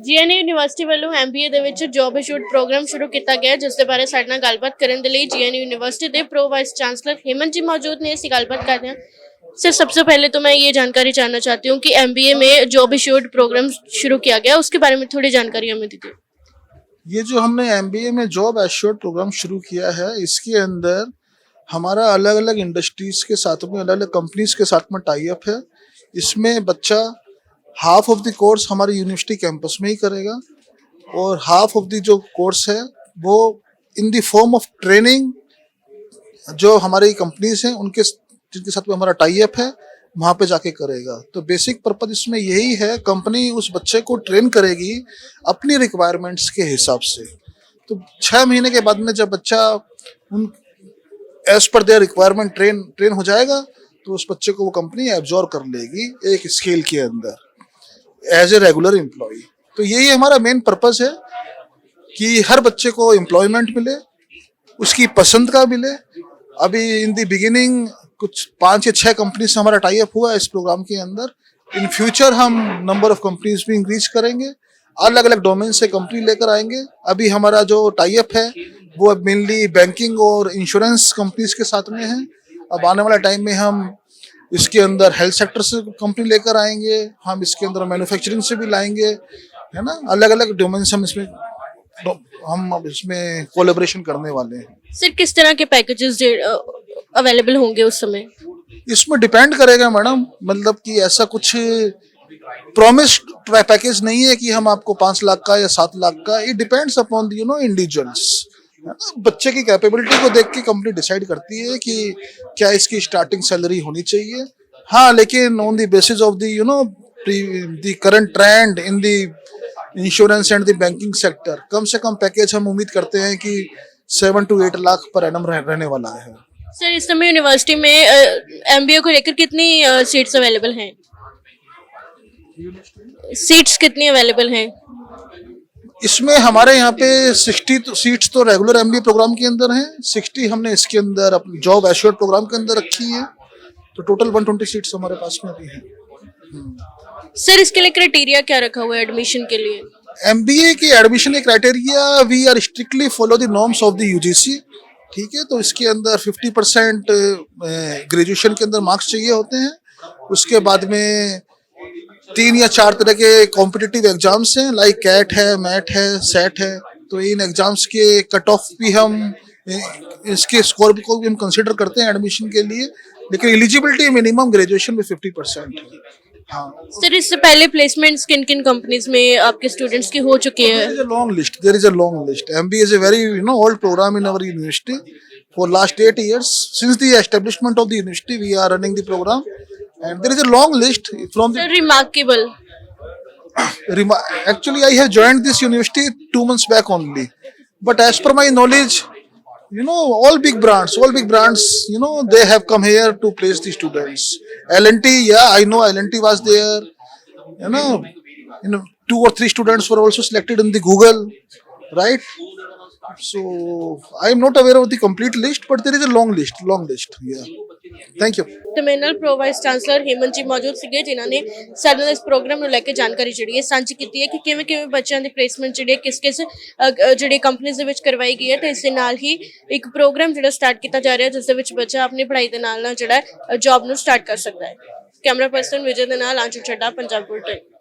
GNU university ਵੱਲੋਂ MBA ਦੇ ਵਿੱਚ ਜੌਬ ਅਸ਼ੋਰਡ ਪ੍ਰੋਗਰਾਮ ਸ਼ੁਰੂ ਕੀਤਾ ਗਿਆ ਜਿਸ ਦੇ ਬਾਰੇ ਸਾਡੇ ਨਾਲ ਗੱਲਬਾਤ ਕਰਨ ਦੇ ਲਈ ਜੀਐਨਯੂ यूनिवर्सिटी ਦੇ प्रो वाइस चांसलर हेमंत जी मौजूद ने। इसी गलबात करते हैं सर। सबसे पहले तो मैं ये जानकारी जानना चाहती हूँ कि एमबीए में जॉब अश्योर्ड प्रोग्राम शुरू किया गया, उसके बारे में थोड़ी जानकारी हमें दीजिए। ये जो हमने एमबीए में जॉब एश्योर्ड प्रोग्राम शुरू किया है, इसके अंदर हमारा अलग अलग इंडस्ट्रीज के साथ में, अलग अलग कंपनीज के साथ में टाई अप है। इसमें बच्चा हाफ ऑफ द कोर्स हमारे यूनिवर्सिटी कैंपस में ही करेगा और हाफ ऑफ द जो कोर्स है वो in the form of training जो हमारी कंपनीज हैं उनके जिनके साथ में हमारा टाई अप है वहाँ पे जाके करेगा। तो बेसिक पर्पज इसमें यही है, कंपनी उस बच्चे को ट्रेन करेगी अपनी रिक्वायरमेंट्स के हिसाब से। तो 6 महीने के बाद में जब बच्चा उन as per their requirement train हो जाएगा तो उस बच्चे को वो कंपनी एब्जॉर्ब कर लेगी एक स्केल के अंदर एज ए रेगुलर एम्प्लॉय। तो यही हमारा मेन पर्पस है कि हर बच्चे को एम्प्लॉयमेंट मिले, उसकी पसंद का मिले। अभी इन द बिगिनिंग कुछ 5 या 6 कंपनी से हमारा टाई अप हुआ है इस प्रोग्राम के अंदर। इन फ्यूचर हम नंबर ऑफ कंपनीज भी इंक्रीज करेंगे, अलग अलग डोमेन से कंपनी लेकर आएंगे। अभी हमारा जो टाई अप है वो मेनली बैंकिंग और इंश्योरेंस कंपनीज के साथ में है। अब आने वाला टाइम में हम इसके अंदर हेल्थ सेक्टर से कंपनी लेकर आएंगे, हम इसके अंदर मैन्युफैक्चरिंग से भी लाएंगे, है ना। अलग अलग डोमेन से हम इसमें कोलैबोरेशन करने वाले हैं। सर किस तरह के पैकेजेस अवेलेबल होंगे उस समय? इसमें डिपेंड करेगा मैडम, मतलब कि ऐसा कुछ प्रॉमिस पैकेज नहीं है कि हम आपको 5 लाख का या 7 लाख का। It depends upon individuals. बच्चे की कैपेबिलिटी को देख के कंपनी डिसाइड करती है कि क्या इसकी स्टार्टिंग सैलरी होनी चाहिए। हाँ, लेकिन on the basis of the current trend in the insurance and the banking sector कम से कम पैकेज हम उम्मीद करते हैं कि 7 to 8 लाख पर एनम रहने वाला है। सर इस समय यूनिवर्सिटी में एमबीए को लेकर कितनी सीट्स अवेलेबल हैं? सीट्स कितनी अवेलेबल हैं? इसमें हमारे यहाँ पे 60 सीट्स तो रेगुलर एमबीए प्रोग्राम के अंदर हैं, 60 हमने इसके अंदर अपनी जॉब एश्योर्ड प्रोग्राम के अंदर रखी है। तो टोटल 120 सीट्स हमारे पास में भी हैं। सर इसके लिए क्राइटेरिया क्या रखा हुआ है एडमिशन के लिए? एमबीए की एडमिशन के criteria we are strictly follow the norms of the UGC. ठीक है, तो इसके अंदर 50% ग्रेजुएशन के अंदर मार्क्स चाहिए होते हैं। उसके बाद में 3 या 4 तरह के कॉम्पिटिटिव एग्जाम्स हैं, लाइक कैट है, मैट है, सेट है। तो इन एग्जाम्स के कट ऑफ भी हम इसके स्कोर को भी हम कंसिडर करते हैं एडमिशन के लिए, लेकिन एलिजिबिलिटी मिनिमम ग्रेजुएशन में 50% है। हाँ सर इससे पहले प्लेसमेंट्स किन किन कंपनीज में आपके स्टूडेंट्स की हो चुके हैं? There is a long list. MBA is a very old program in our university. For last 8 years, since the establishment of the university, we are running the program, and there is a long list from the. Sir, remarkable. Actually, I have joined this university 2 months back only, but as per my knowledge, all big brands, they have come here to place the students. L&T, yeah, I know L&T was there. You know, 2 or 3 students were also selected in the Google, right? So I am not aware of the complete list, but there is a long list. Yeah. Thank you. ਤੇ ਮੇਰੇ ਨਾਲ pro vice chancellor Hemant ਜੀ ਮੌਜੂਦ ਸੀਗੇ ਜਿਨ੍ਹਾਂ ਨੇ ਸਾਡੇ ਨਾਲ ਇਸ ਪ੍ਰੋਗਰਾਮ ਨੂੰ ਲੈ ਕੇ ਜਾਣਕਾਰੀ ਜਿਹੜੀ ਹੈ ਸਾਂਝੀ ਕੀਤੀ ਹੈ ਕਿ ਕਿਵੇਂ ਕਿਵੇਂ ਬੱਚਿਆਂ ਦੀ ਪਲੇਸਮੈਂਟ ਜਿਹੜੀ ਹੈ ਕਿਸ ਜਿਹੜੀ ਕੰਪਨੀਆਂ ਦੇ ਵਿੱਚ ਕਰਵਾਈ ਗਈ ਹੈ। ਤੇ ਇਸ ਦੇ ਨਾਲ ਹੀ ਇੱਕ ਪ੍ਰੋਗਰਾਮ ਜਿਹੜਾ ਸਟਾਰਟ ਕੀਤਾ ਜਾ ਰਿਹਾ ਜਿਸ ਦੇ ਵਿੱਚ ਬੱਚਾ ਆਪਣੀ ਪੜ੍ਹਾਈ ਦੇ ਨਾਲ ਜਿਹੜਾ ਜੌਬ ਨੂੰ ਸਟਾਰਟ ਕਰ ਸਕਦਾ ਹੈ। ਕੈਮਰਾ ਪਰਸਨ ਵਿਜੇ ਦੇ ਨਾਲ ਆਂਚਲ ਚੱਡਾ, ਪੰਜਾਬ ਬੁਲੇਟਿਨ।